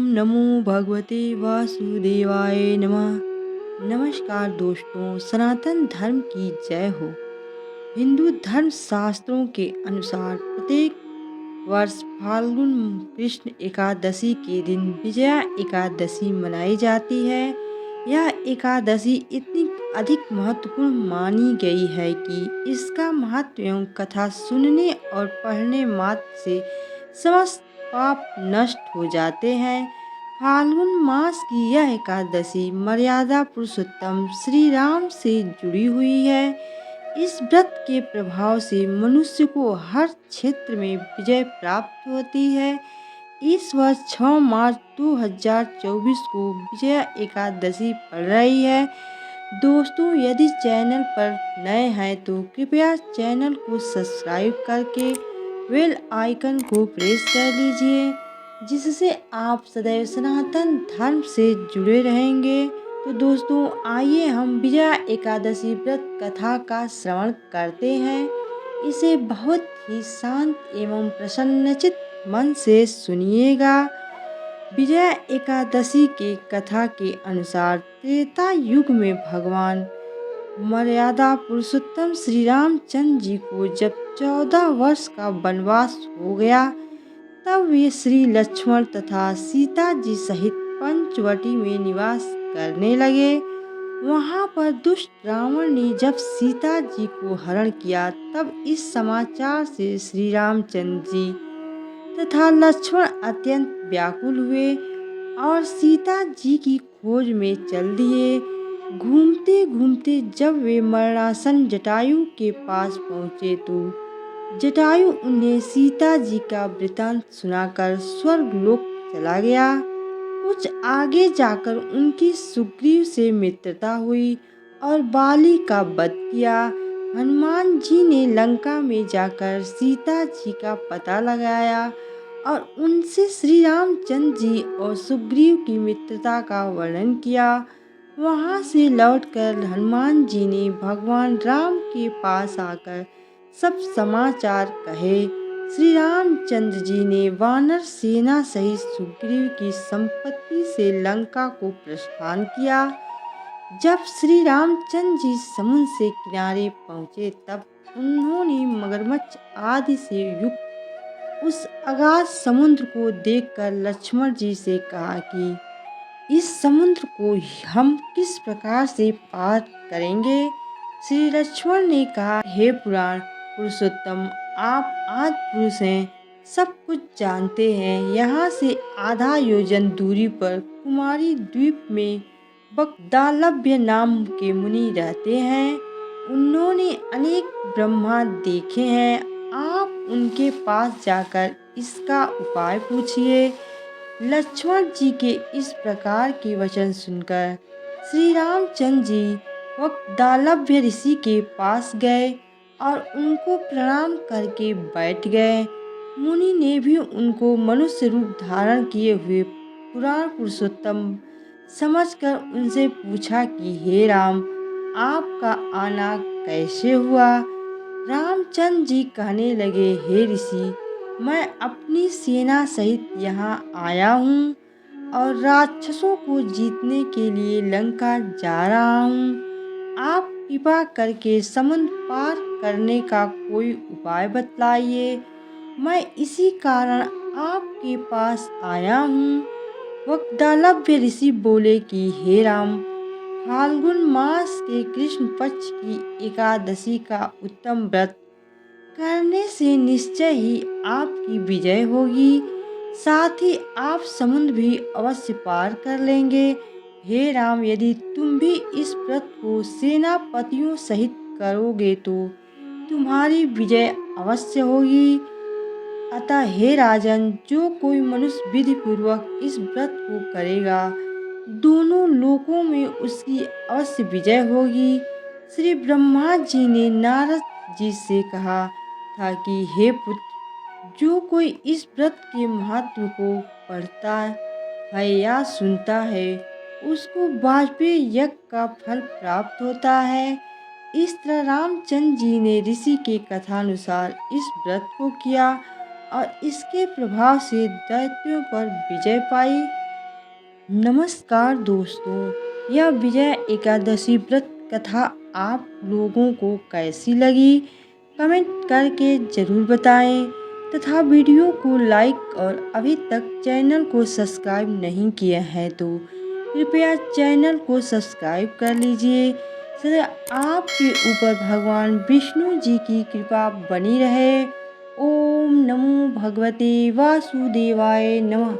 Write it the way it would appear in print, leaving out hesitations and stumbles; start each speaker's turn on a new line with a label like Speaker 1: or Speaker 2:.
Speaker 1: नमो भगवते वासुदेवाय नमः। नमस्कार दोस्तों, सनातन धर्म की जय हो। हिंदू धर्म शास्त्रों के अनुसार प्रत्येक वर्ष फाल्गुन कृष्ण एकादशी के दिन विजया एकादशी मनाई जाती है। यह एकादशी इतनी अधिक महत्वपूर्ण मानी गई है कि इसका महत्व एवं कथा सुनने और पढ़ने मात्र से समस्त पाप नष्ट हो जाते हैं। फाल्गुन मास की यह एकादशी मर्यादा पुरुषोत्तम श्री राम से जुड़ी हुई है। इस व्रत के प्रभाव से मनुष्य को हर क्षेत्र में विजय प्राप्त होती है। इस वर्ष 6 मार्च 2024 को विजया एकादशी पड़ रही है। दोस्तों, यदि चैनल पर नए हैं तो कृपया चैनल को सब्सक्राइब करके बेल आइकन को प्रेस कर लीजिए, जिससे आप सदैव सनातन धर्म से जुड़े रहेंगे। तो दोस्तों, आइए हम विजया एकादशी व्रत कथा का श्रवण करते हैं। इसे बहुत ही शांत एवं प्रसन्नचित मन से सुनिएगा। विजया एकादशी के कथा के अनुसार त्रेता युग में भगवान मर्यादा पुरुषोत्तम श्री रामचंद्र जी को जब 14 वर्ष का वनवास हो गया, तब वे श्री लक्ष्मण तथा सीता जी सहित पंचवटी में निवास करने लगे। वहां पर दुष्ट रावण ने जब सीता जी को हरण किया, तब इस समाचार से श्री रामचंद्र जी तथा लक्ष्मण अत्यंत व्याकुल हुए और सीता जी की खोज में चल दिए। घूमते घूमते जब वे मरणासन जटायु के पास पहुँचे तो जटायु उन्हें सीता जी का वृतांत सुनाकर स्वर्गलोक चला गया। कुछ आगे जाकर उनकी सुग्रीव से मित्रता हुई और बाली का वध किया। हनुमान जी ने लंका में जाकर सीता जी का पता लगाया और उनसे श्री रामचंद्र जी और सुग्रीव की मित्रता का वर्णन किया। वहां से लौटकर हनुमान जी ने भगवान राम के पास आकर सब समाचार कहे। श्री रामचंद्र जी ने वानर सेना सहित सुग्रीव की संपत्ति से लंका को प्रस्थान किया। जब श्री रामचंद्र जी समुद्र से किनारे पहुँचे, तब उन्होंने मगरमच्छ आदि से युक्त उस अगाध समुद्र को देखकर लक्ष्मण जी से कहा कि इस समुद्र को हम किस प्रकार से पार करेंगे। श्री लक्ष्मण ने कहा, हे पुराण पुरुषोत्तम, आप आदि पुरुष हैं, सब कुछ जानते हैं। यहाँ से आधा योजन दूरी पर कुमारी द्वीप में बकदालभ्य नाम के मुनि रहते हैं। उन्होंने अनेक ब्रह्मा देखे हैं। आप उनके पास जाकर इसका उपाय पूछिए। लक्ष्मण जी के इस प्रकार के वचन सुनकर श्री रामचंद्र जी बकदालभ्य ऋषि के पास गए और उनको प्रणाम करके बैठ गए। मुनि ने भी उनको मनुष्य रूप धारण किए हुए पुराण पुरुषोत्तम समझकर उनसे पूछा कि हे राम, आपका आना कैसे हुआ। रामचंद्र जी कहने लगे, हे ऋषि, मैं अपनी सेना सहित यहाँ आया हूँ और राक्षसों को जीतने के लिए लंका जा रहा हूँ। आप कृपा करके समुद्र पार करने का कोई उपाय बतलाइए। मैं इसी कारण आपके पास आया हूँ। बकदालभ्य ऋषि बोले कि हे राम, फाल्गुन मास के कृष्ण पक्ष की एकादशी का उत्तम व्रत करने से निश्चय ही आपकी विजय होगी। साथ ही आप समुद्र भी अवश्य पार कर लेंगे। हे राम, यदि तुम भी इस व्रत को सेनापतियों सहित करोगे तो तुम्हारी विजय अवश्य होगी। अतः हे राजन, जो कोई मनुष्य विधि पूर्वक इस व्रत को करेगा, दोनों लोकों में उसकी अवश्य विजय होगी। श्री ब्रह्मा जी ने नारद जी से कहा था कि हे पुत्र, जो कोई इस व्रत के महत्व को पढ़ता है या सुनता है, उसको वाजपेय यज्ञ का फल प्राप्त होता है। इस तरह रामचंद्र जी ने ऋषि के कथानुसार इस व्रत को किया और इसके प्रभाव से दैत्यों पर विजय पाई। नमस्कार दोस्तों, यह विजय एकादशी व्रत कथा आप लोगों को कैसी लगी कमेंट करके ज़रूर बताएं तथा वीडियो को लाइक और अभी तक चैनल को सब्सक्राइब नहीं किया है तो कृपया चैनल को सब्सक्राइब कर लीजिए। सदा आपके ऊपर भगवान विष्णु जी की कृपा बनी रहे। ओम नमो भगवते वासुदेवाय नमः।